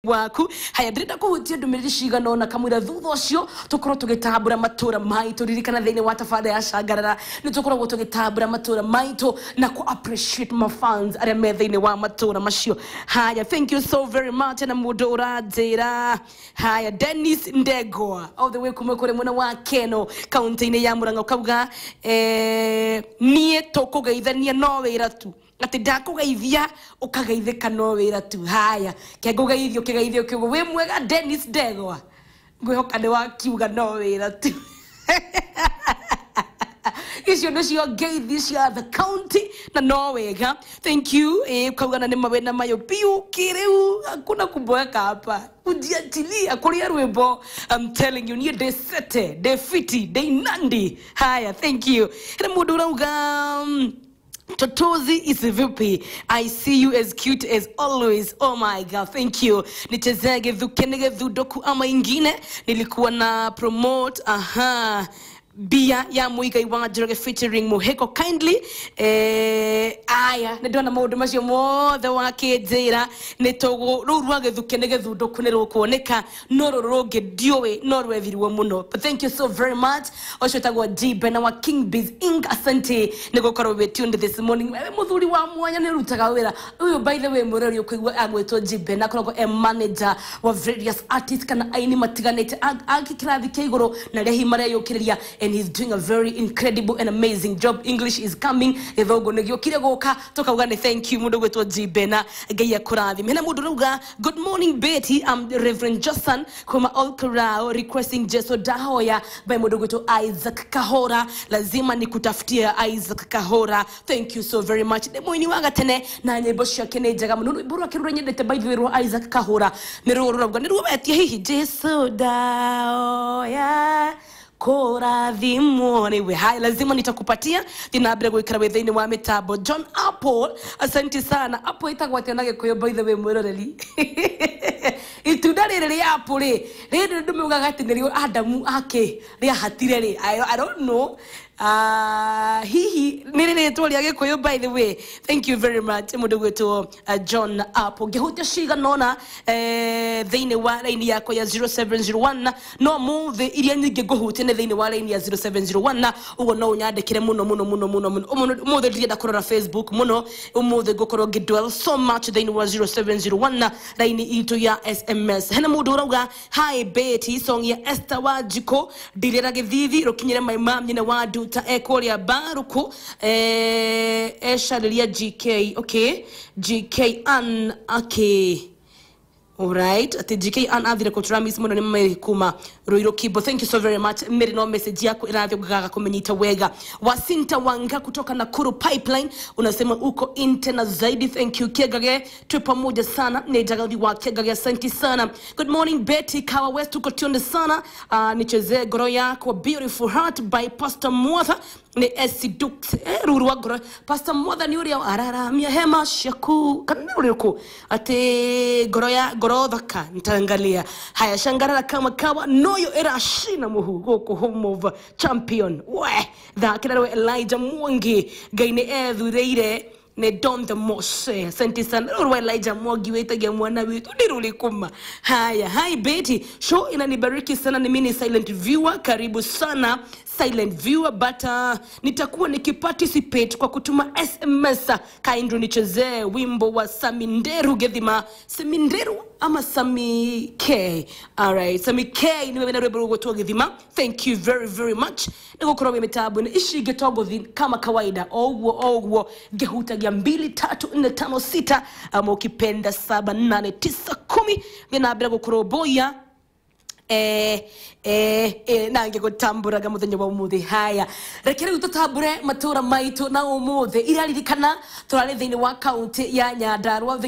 waku haya ndenda kuhutia ndumiriri cigana ona kamwira thutha ucio tukorwo tugitambura matura maitu ririkana thiini wa tafadha ya shagarara ni tukorwo tugitambura matura maitu na ku appreciate my fans aria me thiini wa matura macio. Haya, thank you so very much na mundu uranjira. Haya, Dennis Ndegwa all the way kuma kure mwana wa Keno county-ini ya Murang'a ukauga nie tukugeithania no wira tu ati ndakugeithia ukageithika no wira tu. Haya, kegugeithio kigo we mwega Dennis Ndegwa ngwihoka ni wakiuga no wira tu. Icio nicio ngeithi cia the county na no wega. Thank you. Kaugana ni mawena mayo piu kiriu hakuna kuboeka hapa ujiachilia kuria rwimbo. I'm telling you ni de sete de fiti de nandi. Haya, thank you. Ina mundu urauga Totozi is vipi? I see you as cute as always. Oh my God, thank you. Nichezege dhukenege dhudoku ama ingine nilikuwa na promote Bia ya Muigai Wanjiroge featuring Muheko kindly. Aya ndona maundu macio mothe wakijira nitogo rurwage thukenege thudoku ni rukuoneka no ruruge ndiowe no rwethirwo muno. But thank you so very much. Osho tagwa Jibena wa King Biz Inc. Asante nigukorwo we tuned this morning. Wewe muthuri wa mwanya ni rutaga wira uyu by the way murori ukigwa agwetwo Jibena korwo manager wa various artists kana aini matiganete agikirathi keiguru na rehi maria yukiriria. And he's doing a very incredible and amazing job. English is coming. Ethogo negio kire goka tokaugane thank you mundu gwetwo Jibena ngeya kurathi. Mena mundu ruga good morning Betty. I'm Reverend Johnson kuma Olkarao requesting Jeso Dahoya by mundu gwetwo Isaac Kahora. Lazima nikutafutia Isaac Kahora. Thank you so very much. Demo ni wanga tene na nyimbo cia kenejaga mundu buru akirura nyendete by the way Isaac Kahora. Niruruga nirubetia hihi Jeso Dahoya Kora dhimone we. Hai, lazima nitakupatia dinabira gwikara wethini wa mitabo. John Apple, asante sana. Apple itagwa tionage kuyo by the way mwiroreri. Itunda riri Apple riri ndumuga gati nirio Adamu ake ria hatire ri. I don't know. Hihi nirire twalia gikuyu by the way. Thank you very much mundu gwetu John Apple. Gehutia shiga nona thini wa line yako ya 0701 no move iria nyingi guhutia ne thini wa line ya 0701 ugo no nyandikire muno umuthe ndirenda kurora Facebook muno umuthe gukorwo ngidwell so much thini wa 0701 line itu ya SMS. Hena mundu urauga hi Betty song ya Esther Wajiko ndirira githithi rukinyire my mom nyine wadu ta ekoria baruku eshalilia GK. Okay, GK an okay. All right, ati GK an athire kuturamis muno ni mmeri kuma Ruiro Kibo. Thank you so very much. Mmeri no message yako irathio gaga kumenyita wega. Wasinta Wanga kutoka Nakuru Pipeline unasema uko intena zaidi. Thank you Kegage, tu pamoja sana. Nejagadi wa Kegage, asante sana. Good morning Betty Kawa West uko tunde sana. Nicheze goro yako Beautiful Heart by Pastor Mwatha ne Esidux ruruwa goro. Pastor Mwatha ni uri arara mia hema shaku kana uri uko ate goro ya goro dhaka nitaangalia. Haya, shangarara kama kawa noyo era shina muhu goko home of champion we da kirawe Elijah Mwangi gaine ethureire ne Don the Mose. Senti sana urwa Elijah Mwangi wetagia mwana wetu niruli kuma. Haya, hi Betty show inanibariki sana. Ni mini silent viewer, karibu sana silent viewer, but nitakuwa nikiparticipate kwa kutuma SMS. Kaindru nicheze wimbo wa Saminderu Gedhima. Saminderu ama Sami K. Alright, Sami K ni wena rwebo gotwa Gedhima. Thank you very very much. Niko korowe mitabu ni ishi getogo kama kawaida. Ogwo gehuta gia 2 3 4 5 6 ama ukipenda 7 8 9 10 mina bila kukoroboya nange gutamburaga muthenya wa umuthi. Haya, rekere utotambure matura maitu na umuthi iraririkana turari thini wa county ya Nyandarua.